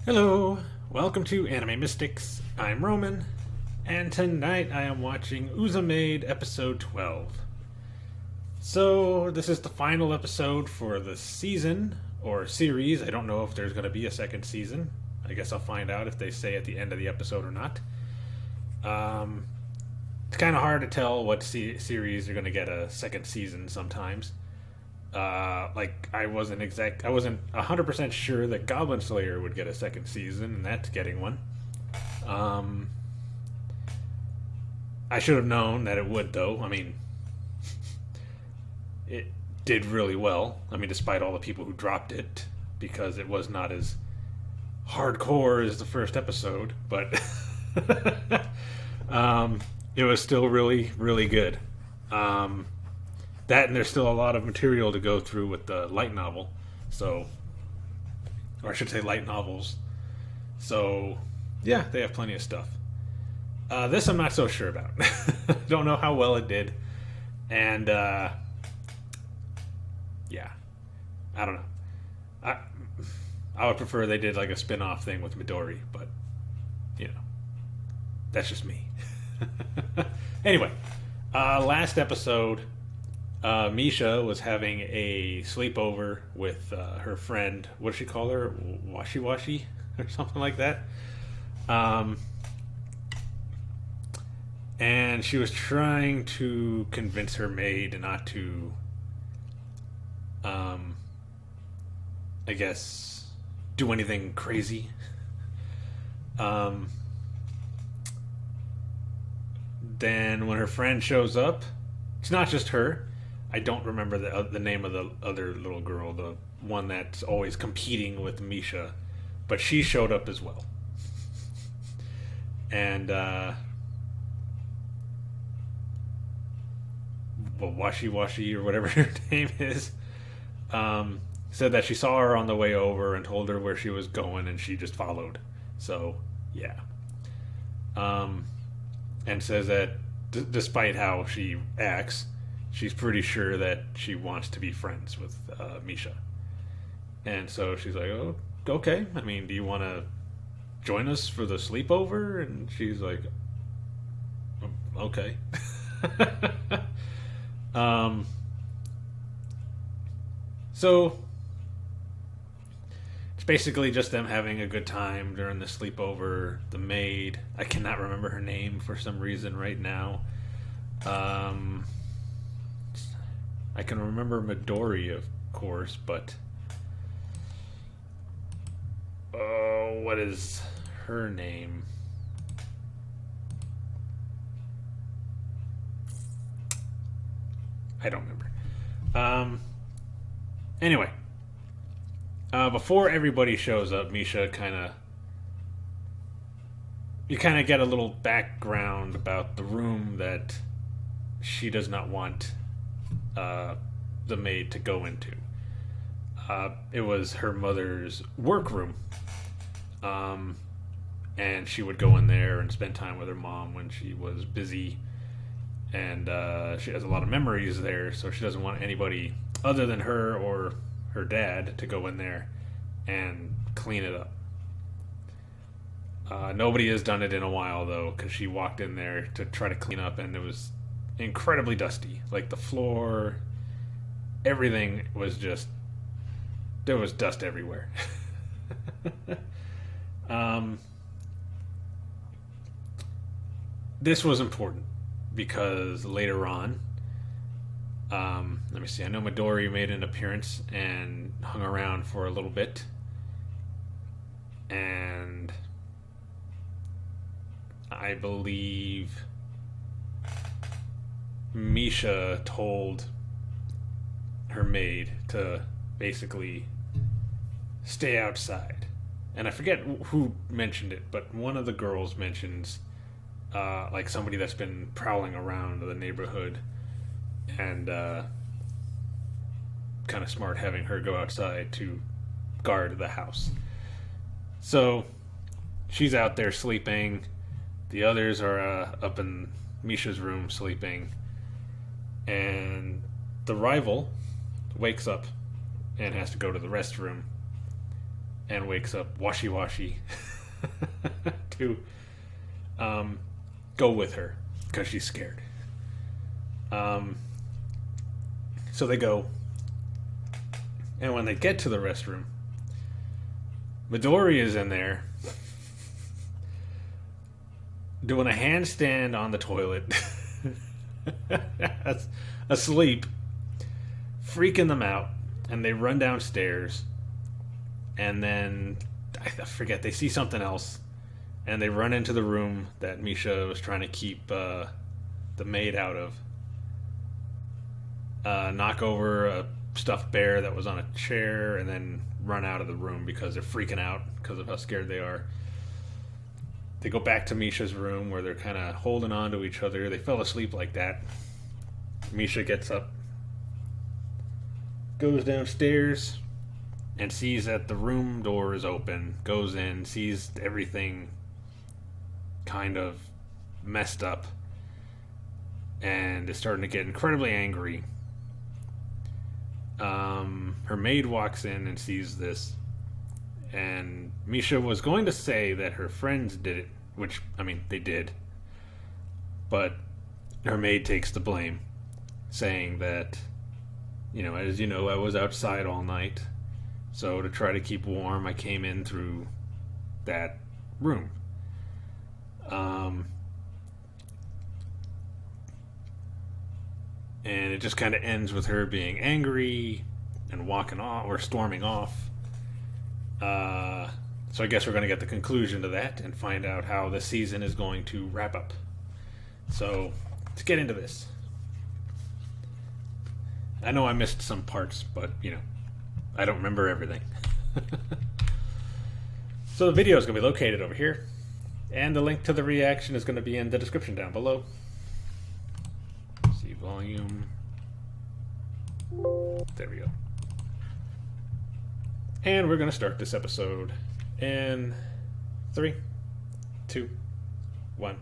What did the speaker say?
Hello, welcome to Anime Mystics. I'm Roman, and tonight I am watching Maid episode 12. So, this is the final episode for the season, or series. I don't know if there's going to be a second season. I guess I'll find out if they say at the end of the episode or not. It's kind of hard to tell what series are going to get a second season sometimes. I wasn't 100% sure that Goblin Slayer would get a second season, and that's getting one. I should have known that it would, though. I mean, it did really well. I mean, despite all the people who dropped it, because it was not as hardcore as the first episode, but it was still really, really good. That and there's still a lot of material to go through with the light novel, so, or I should say light novels. So, yeah, they have plenty of stuff. This I'm not so sure about. Don't know how well it did, and yeah, I don't know. I would prefer they did like a spin-off thing with Midori, but you know, that's just me. Anyway, last episode. Misha was having a sleepover with her friend. What does she call her? Washi Washi? Or something like that. And she was trying to convince her maid not to, I guess, do anything crazy. Then when her friend shows up, it's not just her. I don't remember the name of the other little girl, the one that's always competing with Misha, but she showed up as well. And Washi Washi or whatever her name is, said that she saw her on the way over and told her where she was going, and she just followed. So yeah, and says that despite how she acts, she's pretty sure that she wants to be friends with Misha. And so she's like, oh, okay. I mean, do you want to join us for the sleepover? And she's like, okay. So it's basically just them having a good time during the sleepover. The maid, I cannot remember her name for some reason right now. I can remember Midori, of course, but what is her name? I don't remember. Anyway, before everybody shows up, Misha you kind of get a little background about the room that she does not want the maid to go into. It was her mother's workroom, and she would go in there and spend time with her mom when she was busy, and she has a lot of memories there, so she doesn't want anybody other than her or her dad to go in there and clean it up. Nobody has done it in a while, though, because she walked in there to try to clean up, and it was incredibly dusty. Like the floor, everything was just, there was dust everywhere. This was important because later on, let me see, I know Midori made an appearance and hung around for a little bit, and I believe Misha told her maid to basically stay outside. And I forget who mentioned it, but one of the girls mentions like somebody that's been prowling around the neighborhood, and kind of smart having her go outside to guard the house. So she's out there sleeping. The others are up in Misha's room sleeping. And the rival wakes up and has to go to the restroom. and wakes up washy to go with her because she's scared. So they go, and when they get to the restroom, Midori is in there doing a handstand on the toilet, asleep, freaking them out, and they run downstairs, and then I forget, they see something else, and they run into the room that Misha was trying to keep the maid out of. Knock over a stuffed bear that was on a chair, and then run out of the room because they're freaking out because of how scared they are. They go back to Misha's room where they're kind of holding on to each other. They fell asleep like that. Misha gets up, goes downstairs, and sees that the room door is open. Goes in, sees everything kind of messed up, and is starting to get incredibly angry. Her maid walks in and sees this, and Misha was going to say that her friends did it, which, I mean, they did, but her maid takes the blame, saying that, as you know, I was outside all night, so to try to keep warm, I came in through that room. And it just kind of ends with her being angry and walking off, or storming off. So I guess we're going to get the conclusion to that and find out how the season is going to wrap up. So let's get into this. I know I missed some parts, but, I don't remember everything. So the video is going to be located over here, and the link to the reaction is going to be in the description down below. See volume. There we go. And we're going to start this episode in 3, 2, 1.